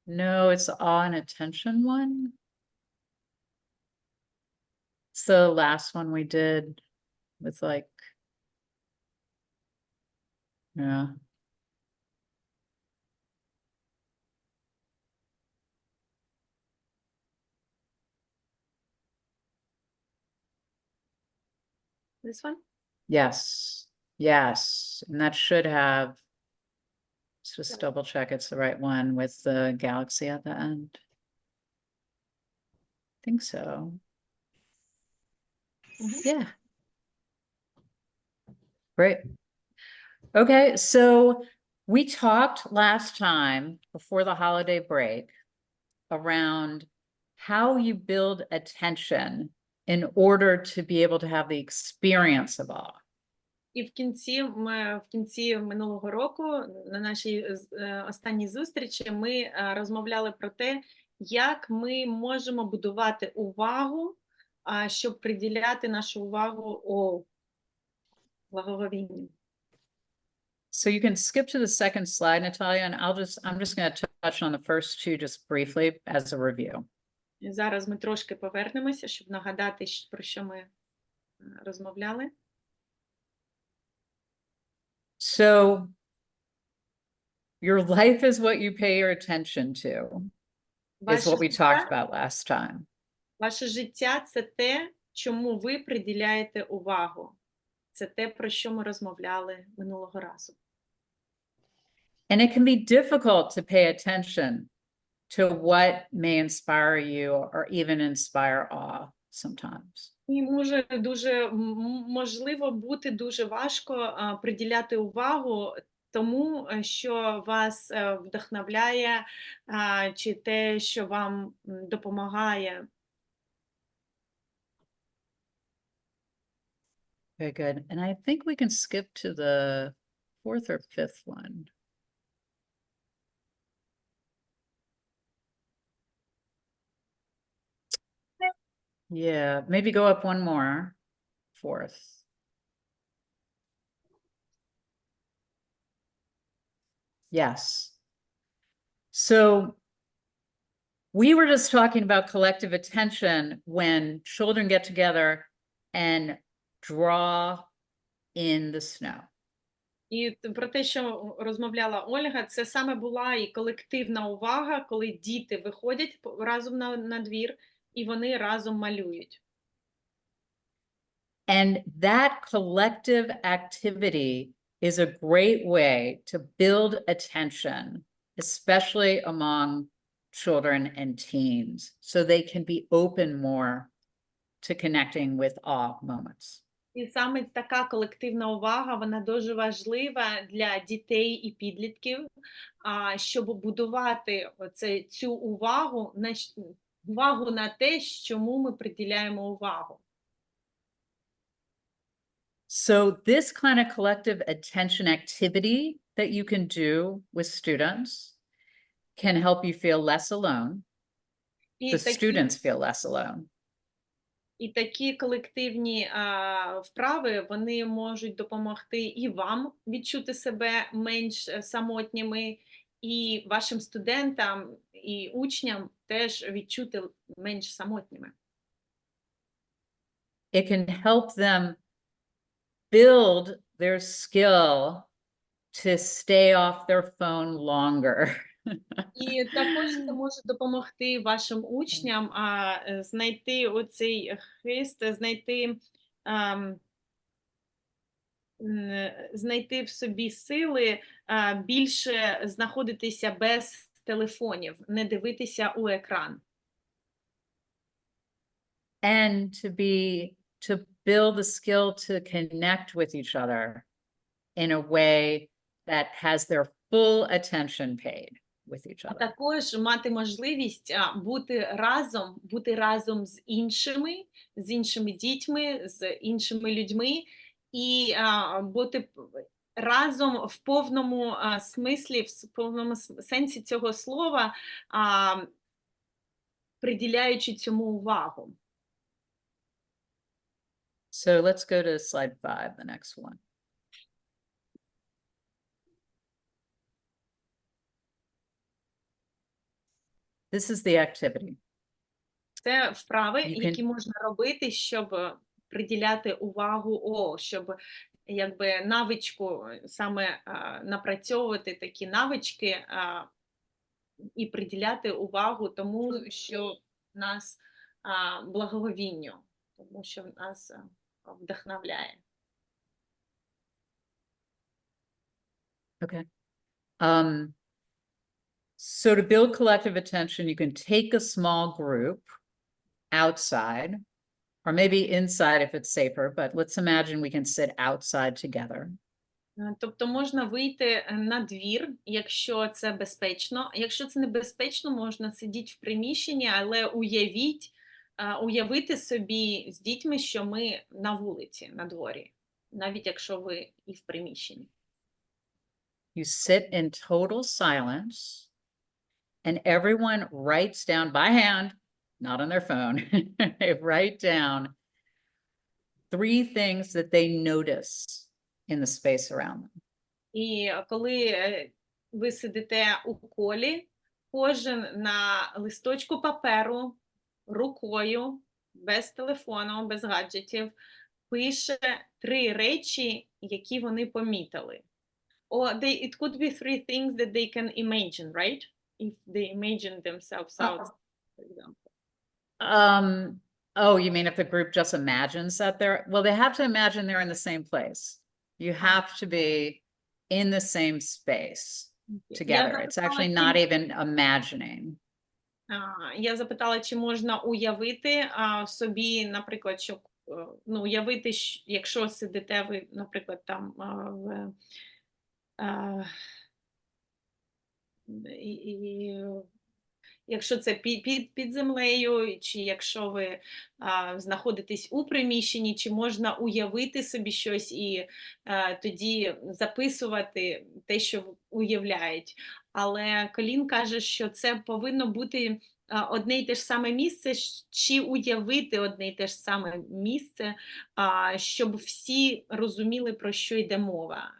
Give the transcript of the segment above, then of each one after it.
No, it's awe and attention one. It's the last one we did with like, yeah. This one? Yes, yes, and that should have, let's just double check it's the right one with the galaxy at the end. I think so. Yeah. Great. Okay, so we talked last time before the holiday break around how you build attention in order to be able to have the experience of awe. І в кінці минулого року, на нашій останній зустрічі, ми розмовляли про те, як ми можемо будувати увагу, щоб приділяти нашу увагу благоговінню. So you can skip to the second slide, Natalia, and I'm just going to touch on the first two just briefly as a review. І зараз ми трошки повернемося, щоб нагадати, про що ми розмовляли. So your life is what you pay your attention to, is what we talked about last time. Ваше життя – це те, чому ви приділяєте увагу. Це те, про що ми розмовляли минулого разу. And it can be difficult to pay attention to what may inspire you or even inspire awe sometimes. І можливо бути дуже важко приділяти увагу тому, що вас вдохновляє, чи те, що вам допомагає. Very good. And I think we can skip to the fourth or fifth one. Yeah, maybe go up one more. Fourth. Yes. So we were just talking about collective attention when children get together and draw in the snow. І про те, що розмовляла Ольга, це саме була і колективна увага, коли діти виходять разом на двір, і вони разом малюють. And that collective activity is a great way to build attention, especially among children and teens, so they can be open more to connecting with awe moments. І саме така колективна увага, вона дуже важлива для дітей і підлітків, щоб будувати цю увагу на те, чому ми приділяємо увагу. So this kind of collective attention activity that you can do with students can help you feel less alone. The students feel less alone. І такі колективні вправи, вони можуть допомогти і вам відчути себе менш самотніми, і вашим студентам, і учням теж відчути менш самотніми. It can help them build their skill to stay off their phone longer. І також це може допомогти вашим учням знайти оцей хист, знайти в собі сили більше знаходитися без телефонів, не дивитися у екран. And to build the skill to connect with each other in a way that has their full attention paid with each other. А також мати можливість бути разом з іншими дітьми, з іншими людьми, і бути разом в повному смислі, в повному сенсі цього слова, приділяючи цьому увагу. So let's go to slide 5, the next one. This is the activity. Це вправи, You can- які можна робити, щоб приділяти увагу, щоб якби навичку саме напрацьовувати такі навички і приділяти увагу тому, що нас благоговінню, тому що нас вдохновляє. Okay. So to build collective attention, you can take a small group outside, or maybe inside if it's safer, but let's imagine we can sit outside together. Тобто можна вийти на двір, якщо це безпечно. Якщо це небезпечно, можна сидіти в приміщенні, але уявити собі з дітьми, що ми на вулиці, на дворі, навіть якщо ви і в приміщенні. You sit in total silence, and everyone writes down by hand, not on their phone, they write down 3 things that they notice in the space around them. І коли ви сидите у колі, кожен на листочку паперу, рукою, без телефону, без гаджетів, пише 3 речі, які вони помітили. Or it could be 3 things that they can imagine, right? If they imagine themselves out, for example. Oh, you mean if the group just imagines that they're, well, they have to imagine they're in the same place. You have to be in the same space together. It's actually not even imagining. Я запитала, чи можна уявити собі, наприклад, що, уявити, якщо сидите ви, наприклад, там якщо це під землею, чи якщо ви знаходитесь у приміщенні, чи можна уявити собі щось і тоді записувати те, що уявляють. Але Колін каже, що це повинно бути одне й те ж саме місце, чи уявити одне й те ж саме місце, щоб всі розуміли, про що йде мова.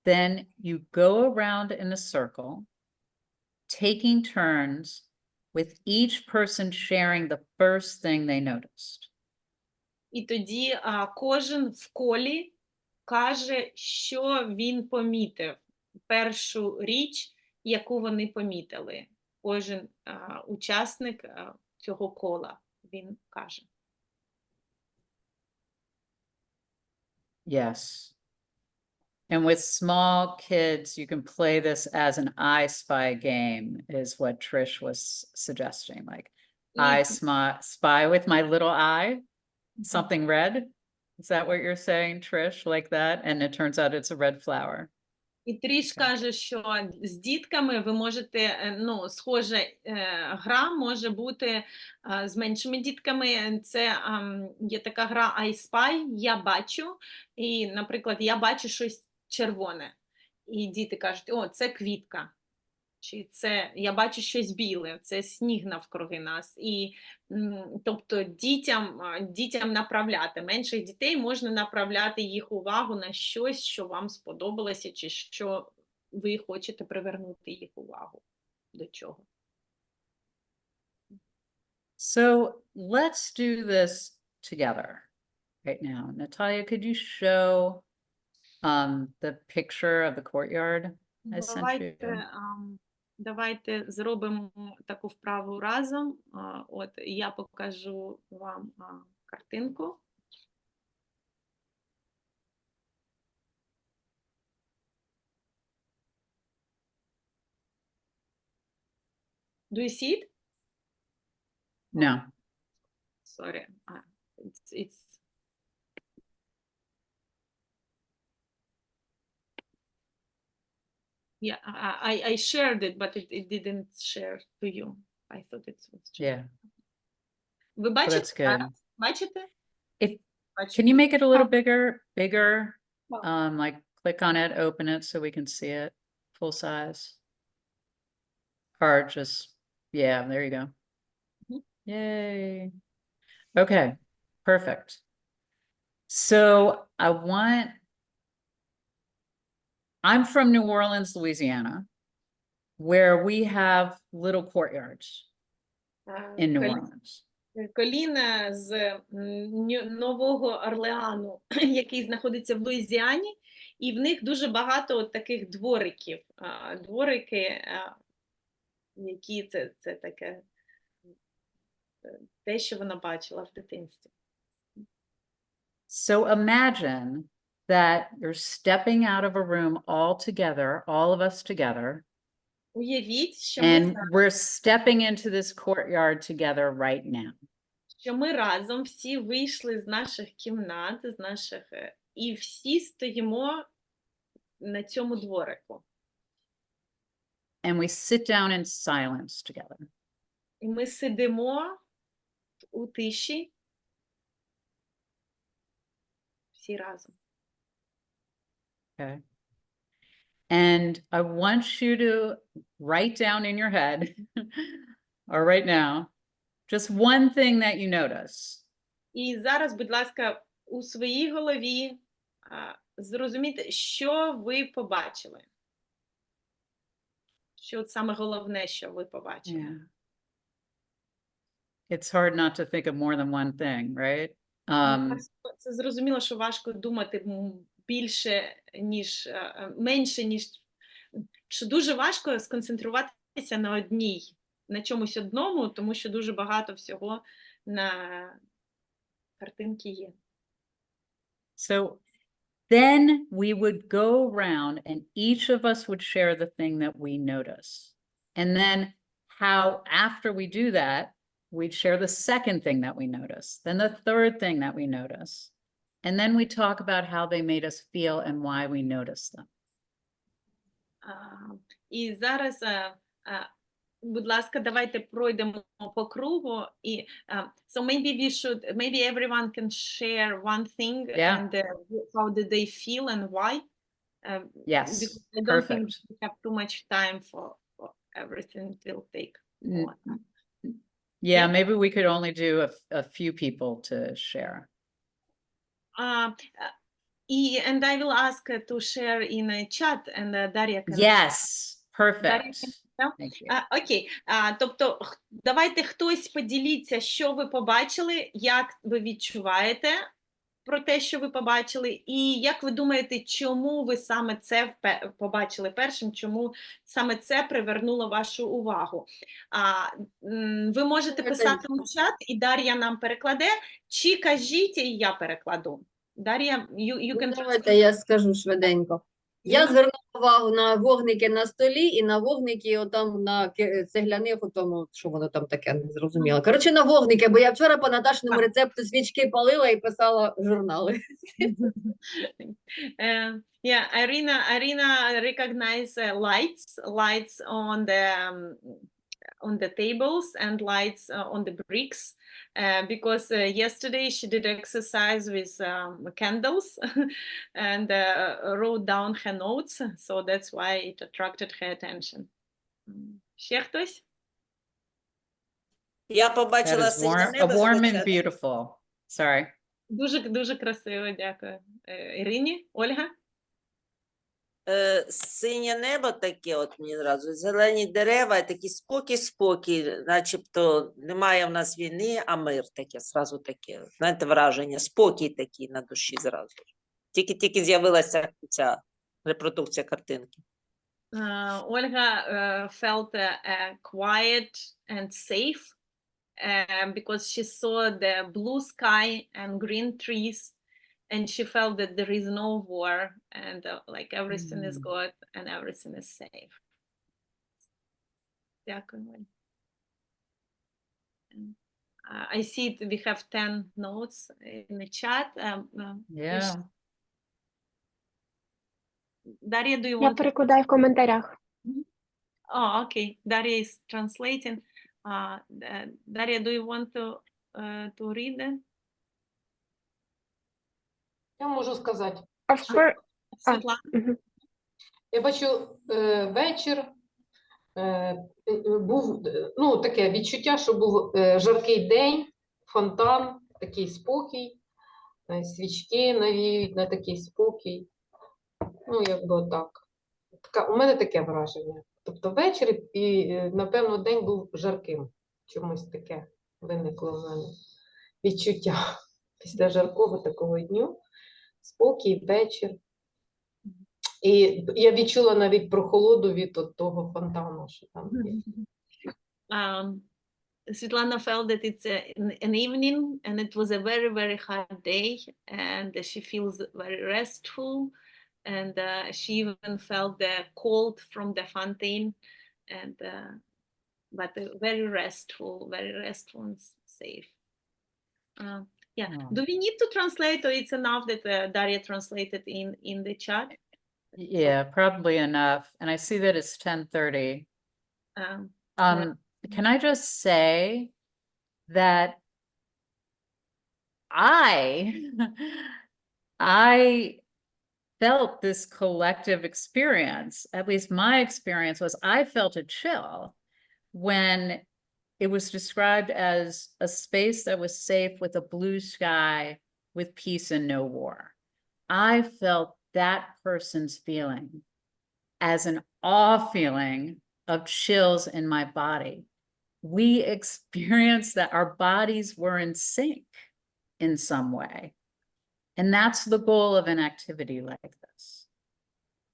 Then you go around in a circle, taking turns with each person sharing the first thing they noticed. І тоді кожен в колі каже, що він помітив. Першу річ, яку вони помітили. Кожен учасник цього кола, він каже. Yes. And with small kids, you can play this as an I spy game, is what Trish was suggesting. Like, I spy with my little eye, something red. Is that what you're saying, Trish? Like that? And it turns out it's a red flower. І Тріш каже, що з дітками ви можете, схоже, гра може бути з меншими дітками. Це є така гра I Spy, я бачу, і, наприклад, я бачу щось червоне. І діти кажуть, о, це квітка. Чи це, я бачу щось біле, це сніг навкруги нас. І, тобто, дітям направляти. Менших дітей можна направляти їх увагу на щось, що вам сподобалося, чи що ви хочете привернути їх увагу до чого. So let's do this together right now. Natalia, could you show the picture of the courtyard I sent you? Давайте зробимо таку вправу разом. От я покажу вам картинку. Do you see it? No. Sorry. It's Yeah, I shared it, but it didn't share to you. I thought it was Yeah. Ви Well, бачите? that's good. Бачите? Can you make it a little bigger? Like click on it, open it so we can see it full size. Or just, yeah, there you go. Yay. Okay, perfect. So I'm from New Orleans, Louisiana, where we have little courtyards in New Orleans. Коліна з Нового Орлеану, який знаходиться в Луїзіані, і в них дуже багато от таких двориків. Дворики, які це таке, те, що вона бачила в дитинстві. So imagine that you're stepping out of a room all together, all of us together, Уявіть, що and we're stepping into this courtyard together right now. Що ми разом всі вийшли з наших кімнат, і всі стоїмо на цьому дворику. And we sit down in silence together. І ми сидимо у тиші всі разом. Okay. And I want you to write down in your head, or right now, just one thing that you notice. І зараз, будь ласка, у своїй голові зрозумійте, що ви побачили. Що от саме головне, що ви побачили. Yeah. It's hard not to think of more than one thing, right? Це зрозуміло, що важко думати менше, ніж, що дуже важко сконцентруватися на чомусь одному, тому що дуже багато всього на картинці є. So then we would go around and each of us would share the thing that we notice. And then how, after we do that, we'd share the second thing that we notice, then the third thing that we notice. And then we talk about how they made us feel and why we noticed them. І зараз, будь ласка, давайте пройдемо по кругу. І, so maybe everyone can share one thing, Yeah. and how did they feel and why. Yes, Because I don't think perfect. we have too much time for everything. It will take more time. Yeah, maybe we could only do a few people to share. And I will ask to share in a chat, and Daria can. Yes, perfect. Thank you. Окей, тобто давайте хтось поділіться, що ви побачили, як ви відчуваєте про те, що ви побачили, і як ви думаєте, чому ви саме це побачили першим, чому саме це привернуло вашу увагу. Ви можете писати у чат, і Дар'я нам перекладе, чи кажіть, і я перекладу. Дар'я, you can... Давайте я скажу швиденько. Я звернула увагу на вогники на столі і на вогники отам на цегляних, отому, що воно там таке, не зрозуміло. Коротше, на вогники, бо я вчора по Наташиному рецепту свічки палила і писала журнали. Yeah, Irina recognized lights on the tables and lights on the bricks, because yesterday she did exercise with candles and wrote down her notes, so that's why it attracted her attention. Ще хтось? Я That побачила is синє warm, небо warm and спочатку. beautiful. Sorry. Дуже красиво, дякую. Ірині, Ольга? Синє небо таке, от мені зразу, зелені дерева, і такі спокій, начебто немає в нас війни, а мир таке, зразу таке, знаєте, враження, спокій такий на душі зразу. Тільки з'явилася ця репродукція картинки. Olga felt quiet and safe because she saw the blue sky and green trees, and she felt that there is no war, and like everything is good and everything is safe. Дякую. I see we have 10 notes in the chat. Yeah. Daria, do you Я want to... перекладаю в коментарях. Oh, okay. Daria is translating. Daria, do you want to read it? Я можу сказати. Світлана? Я бачу вечір, був, таке відчуття, що був жаркий день, фонтан, такий спокій, свічки навіють на такий спокій. Ну, якби отак. У мене таке враження. Тобто вечір і, напевно, день був жарким. Чомусь таке виникло в мене відчуття після жаркого такого дню. Спокій, вечір. І я відчула навіть прохолоду від того фонтану, що там є. Svetlana felt that it's an evening and it was a very, very hard day, and she feels very restful, and she even felt the cold from the fountain, and but very restful and safe. Yeah. Do we need to translate, or it's enough that Daria translated in the chat? Yeah, probably enough. And I see that it's 10:30. Can I just say that I felt this collective experience, at least my experience was I felt a chill when it was described as a space that was safe with a blue sky, with peace and no war. I felt that person's feeling as an awe feeling of chills in my body. We experienced that our bodies were in sync in some way. And that's the goal of an activity like this,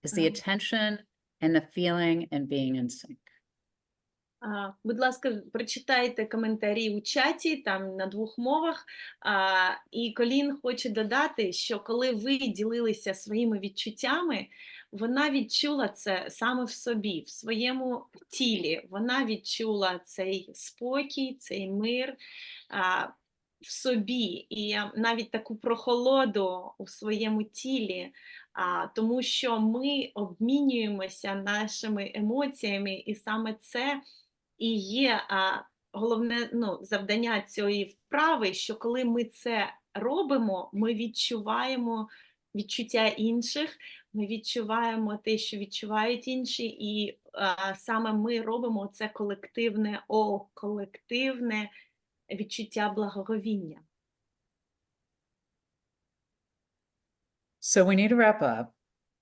is the attention and the feeling and being in sync. Будь ласка, прочитайте коментарі у чаті, там на двох мовах. І Колін хоче додати, що коли ви ділилися своїми відчуттями, вона відчула це саме в собі, в своєму тілі. Вона відчула цей спокій, цей мир в собі. І навіть таку прохолоду у своєму тілі, тому що ми обмінюємося нашими емоціями, і саме це і є головне завдання цієї вправи, що коли ми це робимо, ми відчуваємо відчуття інших, ми відчуваємо те, що відчувають інші, і саме ми робимо це колективне відчуття благоговіння. So we need to wrap up.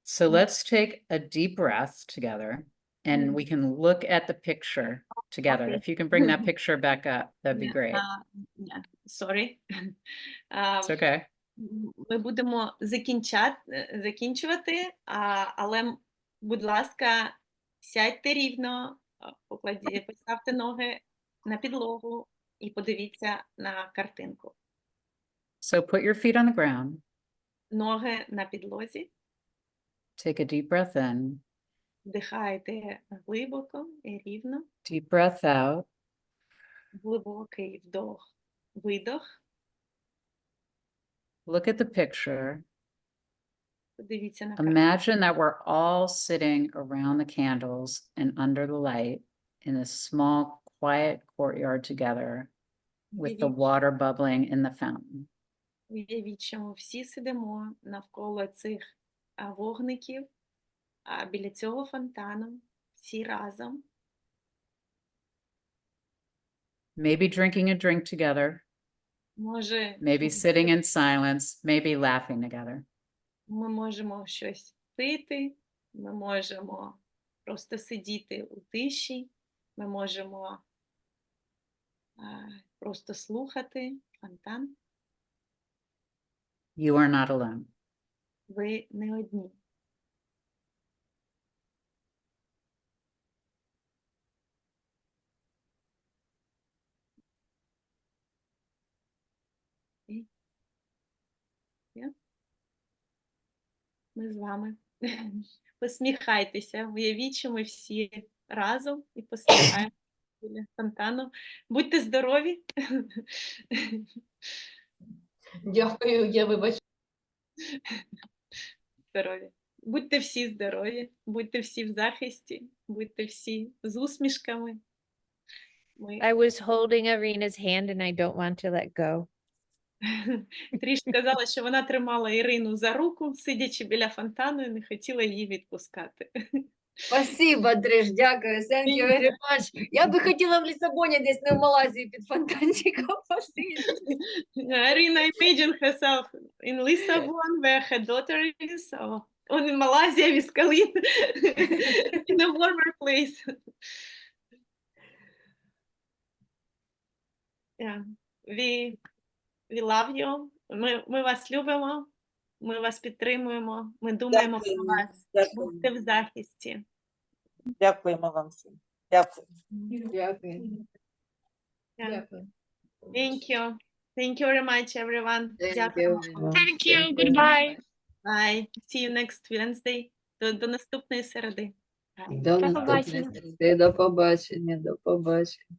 So let's take a deep breath together. And we can look at the picture together. Okay. If you can bring that picture back up, that'd be great. Sorry. It's okay. Ми будемо закінчувати, але, будь ласка, сядьте рівно, поставте ноги на підлогу і подивіться на картинку. So put your feet on the ground. Ноги на підлозі. Take a deep breath in. Вдихайте глибоко і рівно. Deep breath out. Глибокий вдох, видох. Look at the picture. Подивіться на картинку. Imagine that we're all sitting around the candles and under the light in a small, quiet courtyard together with the water bubbling in the fountain. Уявіть, що ми всі сидимо навколо цих вогників, біля цього фонтану, всі разом. Maybe drinking a drink together. Може, Maybe sitting in silence. Maybe laughing together. ми можемо щось пити, ми можемо просто сидіти у тиші, ми можемо просто слухати фонтан. You are not alone. Ви не одні. Ми з вами. Посміхайтеся, уявіть, що ми всі разом і посміхаємося біля фонтану. Будьте здорові. Дякую, я вибачаю. Здорові. Будьте всі здорові, будьте всі в захисті, будьте всі з усмішками. I was holding Irina's hand and I don't want to let go. Тріш сказала, що вона тримала Ірину за руку, сидячи біля фонтану, і не хотіла її відпускати. Спасибо, Триш, дякую. Thank you very much. Я би хотіла в Лісабоні десь, не в Малайзії під фонтанчиком посидіти. Irina imagine herself in Lisbon, where her daughter is, or in Malaysia with Colleen, in a warmer place. Yeah, we love you. Ми вас любимо, ми вас підтримуємо, ми думаємо про Дякуємо. вас. Дякуємо. Будьте в захисті. Дякуємо вам всім. Дякую. Дякую. Yeah. Thank you. Thank you very much, everyone. Thank Дякую. you. Thank you. Goodbye. Bye. See you next Wednesday. До наступної середи. Bye. До До наступної побачення. середи. До побачення, до побачення.